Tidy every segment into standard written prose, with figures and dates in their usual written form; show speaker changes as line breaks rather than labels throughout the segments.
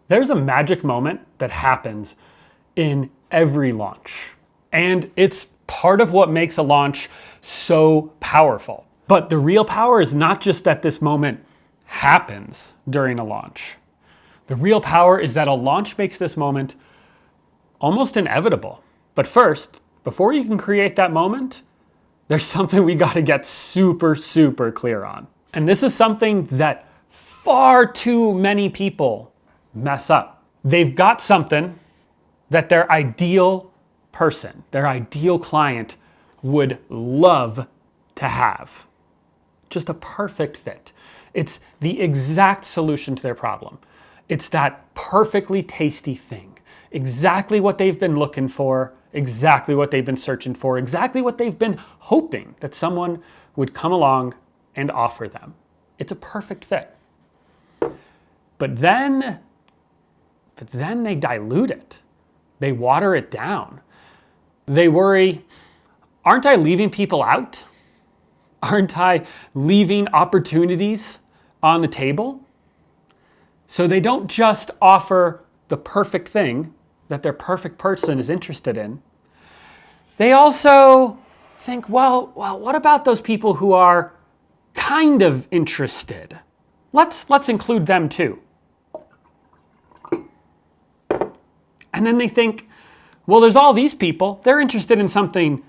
There's a magic moment that happens in every launch, and it's part of what makes a launch so powerful. But the real power is not just that this moment happens during a launch. The real power is that a launch makes this moment almost inevitable. But first, before you can create that moment, there's something we got to get super, super clear on. And this is something that far too many people mess up. They've got something that their ideal person, their ideal client would love to have. Just a perfect fit. It's the exact solution to their problem. It's that perfectly tasty thing. Exactly what they've been looking for, exactly what they've been searching for, exactly what they've been hoping that someone would come along and offer them. It's a perfect fit. But then they dilute it. They water it down. They worry, aren't I leaving people out? Aren't I leaving opportunities on the table? So they don't just offer the perfect thing that their perfect person is interested in. They also think, well, what about those people who are kind of interested? Let's include them too. And then they think, well, there's all these people. They're interested in something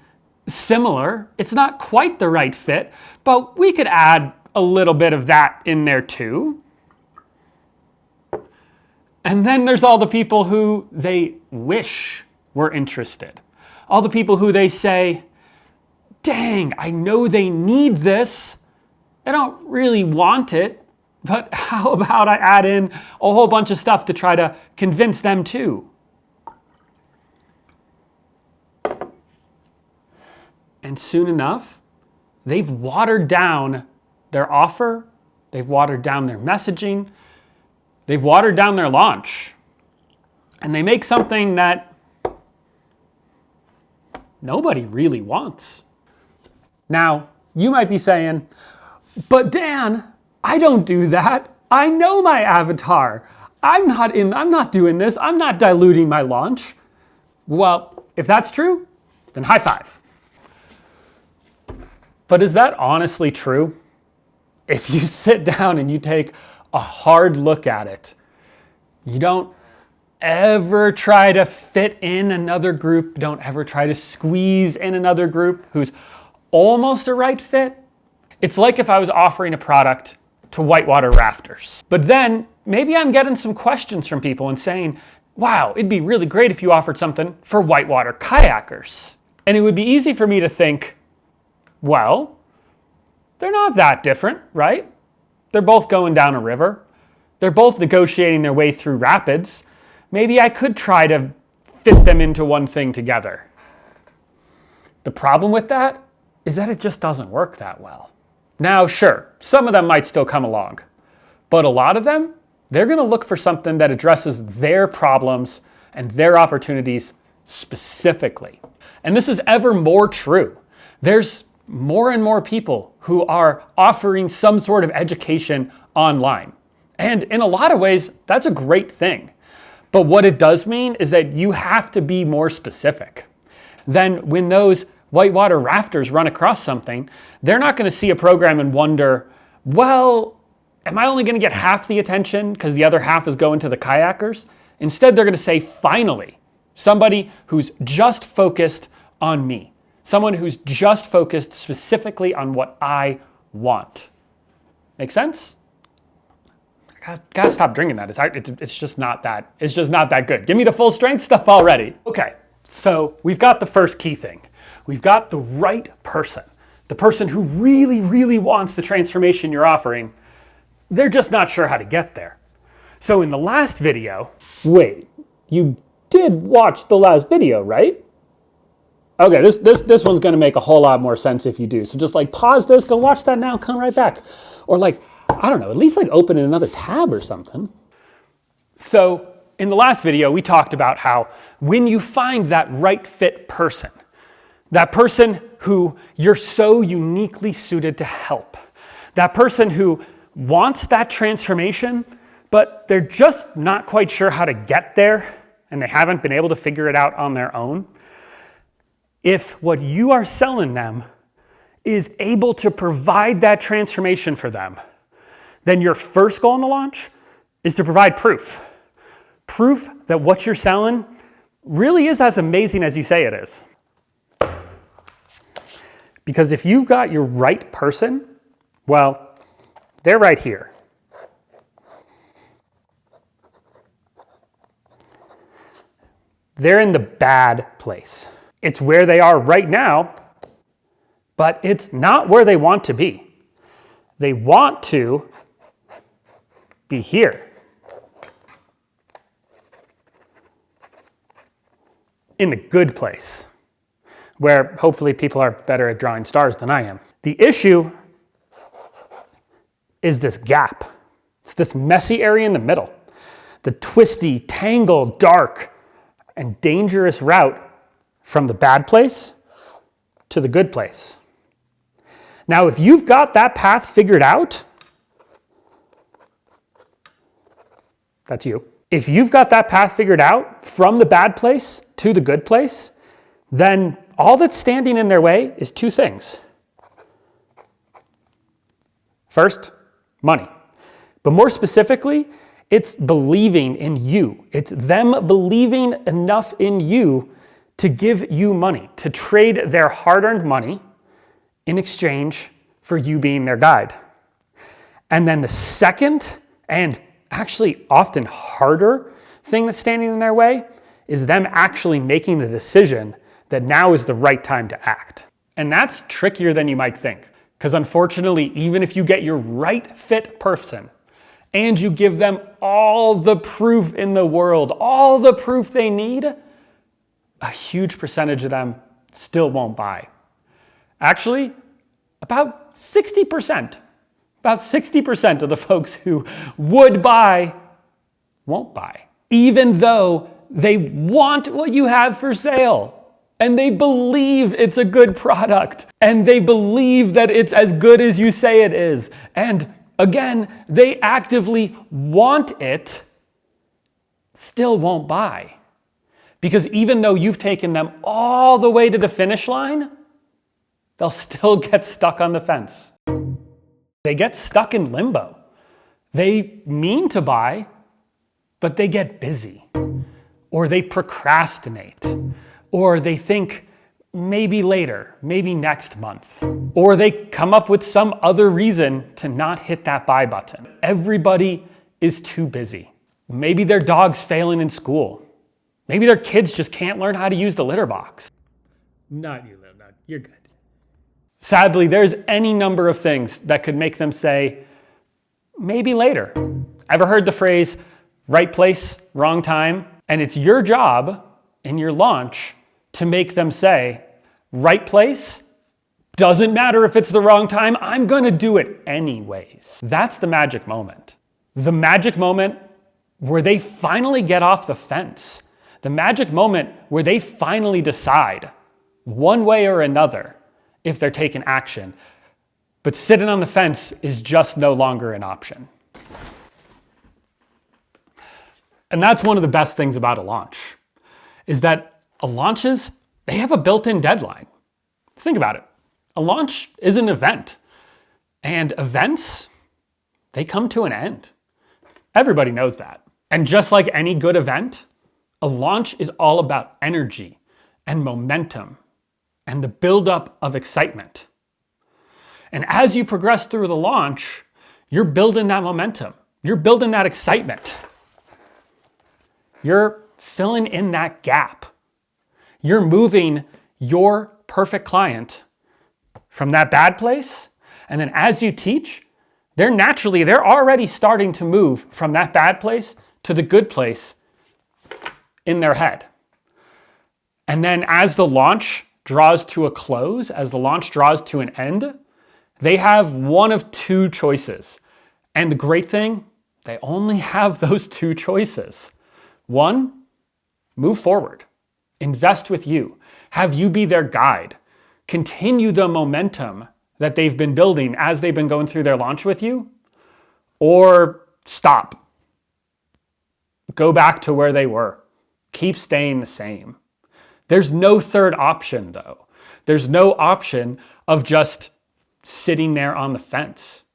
similar. It's not quite the right fit, but we could add a little bit of that in there too. And then there's all the people who they wish were interested. All the people who they say, dang, I know they need this. I don't really want it, but how about I add in a whole bunch of stuff to try to convince them too? And soon enough, they've watered down their offer, they've watered down their messaging, they've watered down their launch. And they make something that nobody really wants. Now, you might be saying, but Dan, I don't do that. I know my avatar. I'm not doing this. I'm not diluting my launch. Well, if that's true, then high five. But is that honestly true? If you sit down and you take a hard look at it, you don't ever try to fit in another group, don't ever try to squeeze in another group who's almost a right fit. It's like if I was offering a product to whitewater rafters. But then maybe I'm getting some questions from people and saying, wow, it'd be really great if you offered something for whitewater kayakers. And it would be easy for me to think, well, they're not that different, right? They're both going down a river. They're both negotiating their way through rapids. Maybe I could try to fit them into one thing together. The problem with that is that it just doesn't work that well. Now, sure, some of them might still come along, but a lot of them, they're going to look for something that addresses their problems and their opportunities specifically. And this is ever more true. There's more and more people who are offering some sort of education online. And in a lot of ways, that's a great thing. But what it does mean is that you have to be more specific. Then when those whitewater rafters run across something, they're not going to see a program and wonder, well, am I only going to get half the attention because the other half is going to the kayakers? Instead, they're going to say, finally, somebody who's just focused on me. Someone who's just focused specifically on what I want. Make sense? Gotta stop drinking that. It's just not that good. Give me the full strength stuff already. Okay, so we've got the first key thing. We've got the right person. The person who really, really wants the transformation you're offering. They're just not sure how to get there. So in the last video, wait, you did watch the last video, right? Okay, this one's gonna make a whole lot more sense if you do. So just like pause this, go watch that now, come right back. Or like, I don't know, at least like open in another tab or something. So in the last video, we talked about how when you find that right fit person, that person who you're so uniquely suited to help, that person who wants that transformation, but they're just not quite sure how to get there, and they haven't been able to figure it out on their own. If what you are selling them is able to provide that transformation for them, then your first goal in the launch is to provide proof. Proof that what you're selling really is as amazing as you say it is. Because if you've got your right person, well, they're right here. They're in the bad place. It's where they are right now, but it's not where they want to be. They want to be here. In the good place, where hopefully people are better at drawing stars than I am. The issue is this gap. It's this messy area in the middle. The twisty, tangled, dark, and dangerous route from the bad place to the good place. Now, if you've got that path figured out, that's you. If you've got that path figured out from the bad place to the good place, then all that's standing in their way is two things. First, money. But more specifically, it's believing in you. It's them believing enough in you to give you money, to trade their hard-earned money in exchange for you being their guide. And then the second, and actually often harder thing that's standing in their way, is them actually making the decision that now is the right time to act. And that's trickier than you might think, because unfortunately, even if you get your right fit person and you give them all the proof in the world, all the proof they need, a huge percentage of them still won't buy. Actually, about 60%. About 60% of the folks who would buy won't buy, even though they want what you have for sale, and they believe it's a good product, and they believe that it's as good as you say it is. And again, they actively want it, still won't buy. Because even though you've taken them all the way to the finish line, they'll still get stuck on the fence. They get stuck in limbo. They mean to buy, but they get busy, or they procrastinate, or they think maybe later, maybe next month, or they come up with some other reason to not hit that buy button. Everybody is too busy. Maybe their dog's failing in school. Maybe their kids just can't learn how to use the litter box. Not you, Liv, not, you're good. Sadly, there's any number of things that could make them say, maybe later. Ever heard the phrase, right place, wrong time? And it's your job in your launch to make them say, right place, doesn't matter if it's the wrong time, I'm gonna do it anyways. That's the magic moment. The magic moment where they finally get off the fence. The magic moment where they finally decide, one way or another, if they're taking action. But sitting on the fence is just no longer an option. And that's one of the best things about a launch, is that launches, they have a built-in deadline. Think about it. A launch is an event, and events, they come to an end. Everybody knows that. And just like any good event, a launch is all about energy and momentum and the buildup of excitement. And as you progress through the launch, you're building that momentum. You're building that excitement. You're filling in that gap. You're moving your perfect client from that bad place. And then as you teach, they're already starting to move from that bad place to the good place in their head. And then as the launch draws to a close, as the launch draws to an end, they have one of two choices. And the great thing, they only have those two choices. One, move forward, invest with you, have you be their guide, continue the momentum that they've been building as they've been going through their launch with you, or stop go back to where they were. Keep staying the same. There's no third option though. There's no option of just sitting there on the fence.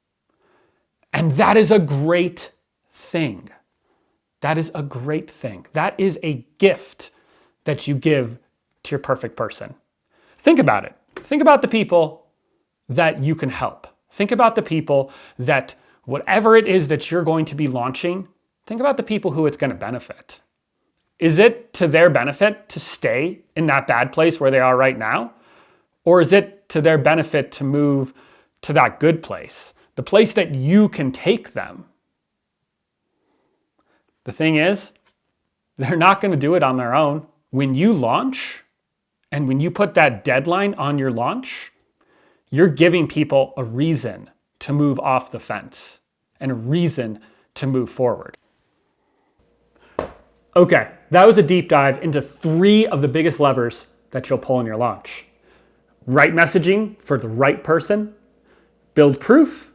And that is a great thing. That is a great thing. That is a gift that you give to your perfect person. Think about it. Think about the people that you can help. Think about the people that whatever it is that you're going to be launching, think about the people who it's going to benefit. Is it to their benefit to stay in that bad place where they are right now? Or is it to their benefit to move to that good place, the place that you can take them? The thing is, they're not going to do it on their own. When you launch and when you put that deadline on your launch, you're giving people a reason to move off the fence and a reason to move forward. Okay, that was a deep dive into 3 of the biggest levers that you'll pull in your launch. Right messaging for the right person, build proof,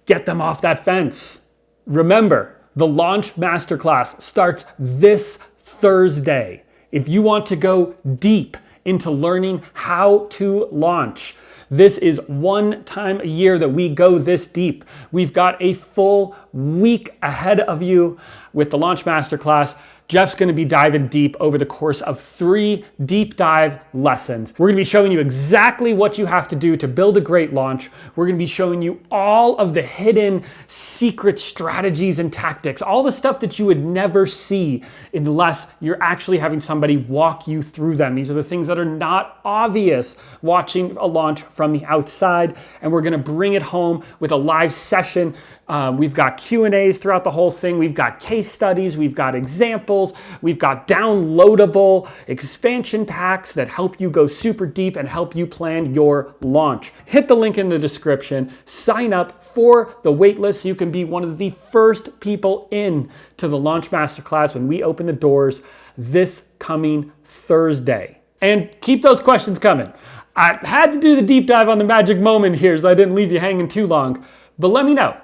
get them off that fence. Remember, the Launch Masterclass starts this Thursday. If you want to go deep into learning how to launch, this is one time a year that we go this deep. We've got a full week ahead of you with the Launch Masterclass. Jeff's going to be diving deep over the course of 3 deep dive lessons. We're going to be showing you exactly what you have to do to build a great launch. We're going to be showing you all of the hidden secret strategies and tactics, all the stuff that you would never see unless you're actually having somebody walk you through them. These are the things that are not obvious watching a launch from the outside, and we're going to bring it home with a live session. We've got Q&As throughout the whole thing. We've got case studies. We've got examples. We've got downloadable expansion packs that help you go super deep and help you plan your launch. Hit the link in the description. Sign up for the waitlist so you can be one of the first people in to the Launch Masterclass when we open the doors this coming Thursday. And keep those questions coming. I had to do the deep dive on the magic moment here so I didn't leave you hanging too long, but let me know.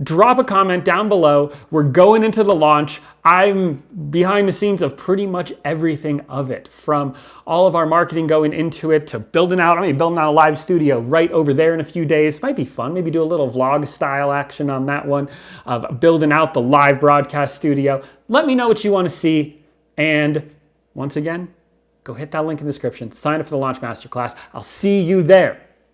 Drop a comment down below. We're going into the launch. I'm behind the scenes of pretty much everything of it, from all of our marketing going into it to building out a live studio right over there in a few days. Might be fun. Maybe do a little vlog style action on that one of building out the live broadcast studio. Let me know what you want to see. And once again, go hit that link in the description. Sign up for the Launch Masterclass. I'll see you there.